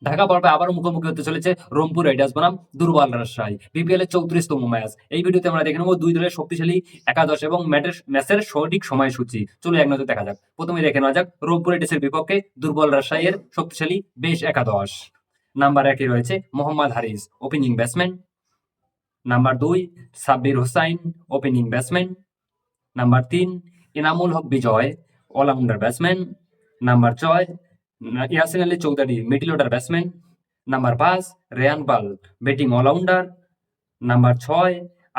ঢাকা পর্বে আবারও মুখোমুখি হতে চলেছে রংপুর রাইডার্স বনাম দুর্বল রাজশাহী। বিপিএল এর 34তম ম্যাচ। এই ভিডিওতে আমরা দেখে নেব দুই দলের শক্তিশালী একাদশ এবং ম্যাচের সঠিক সময়সূচি। চলো এক নজর দেখা যাক। প্রথমে দেখে নেওয়া যাক রংপুর রাইডার্সের বিপক্ষে দুর্বল রাজশাহীর শক্তিশালী বেশ একাদশ। নাম্বার 1-এ রয়েছে Mohammad Haris, opening batsman. Number 2 Sabbir Hossain, opening batsman. Number 3 Enamul Haque Bijoy, allrounder batsman. Number 4 Yasin Ali Chowdhury, middle order batsman. Number 5 Rayan Pal, batting allrounder. Number 6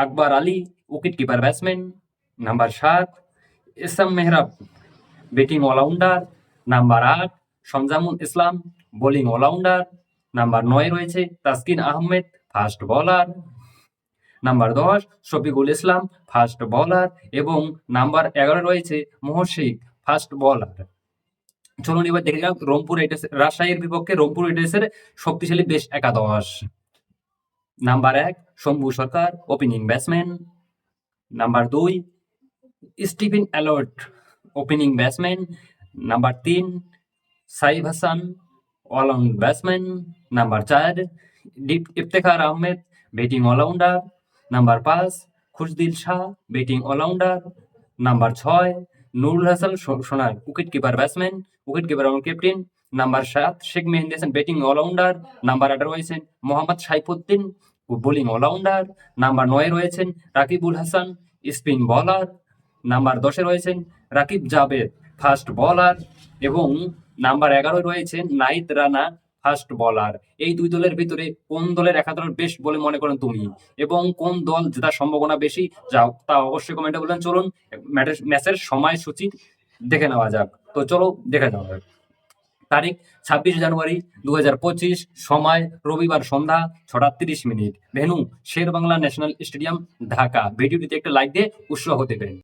Akbar Ali, wicket keeper batsman. Number 7 Isam Mehrab, batting allrounder. Number 8 Sanjamul Islam, bowling allrounder. Number 9 রয়েছে Taskin Ahmed, fast bowler. Number 10 Shafiqul Islam, fast bowler. এবং number 11 রয়েছে মোহসিক, fast bowler. চলুন এবার দেখে যাক Rangpur Riders রাজশাহীর বিপক্ষে রংপুর রাইডার্সের শক্তিশালী বেশ একাদশ। Number 1 Shambhu Sarkar, opening batsman. Number 2 Stephen Allott, opening batsman. Number 3 Saif Hasan, allround batsman. Number 4 Iftikhar Ahmed, batting allrounder. Number 5 Khushdil Shah, batting allrounder. Number 6 Nurul Hasan Sonar, wicket keeper batsman, wicket keeper এবং captain. Number 7 Sheikh Mehedi Hasan, batting allrounder. Number 8 রয়েছেন Mohammad Saifuddin, bowling allrounder. Number 9 রয়েছেন Rakibul Hasan, spin bowler. Number 10 রয়েছেন Rakib Javed, fast bowler. এবং number 11 রয়েছেন Nahid Rana, fast bowler. এই দুই দলের ভিতরে কোন দলের একাদশ বেশ বলে মনে করেন তুমি, এবং কোন দল জেতার সম্ভাবনা বেশি যাও তা অবশ্যই কমেন্টে বলেন। চলুন ম্যাচের সময়সূচি দেখে নেওয়া যাক। তো চলো দেখে নেওয়া যাক। তারিখ 26 জানুয়ারি 2025, সময় রবিবার সন্ধ্যা 6:30। ভেন্যু শের বাংলা ন্যাশনাল স্টেডিয়াম, ঢাকা। ভিডিওটিতে একটা লাইক দিয়ে উৎসাহ দেবেন।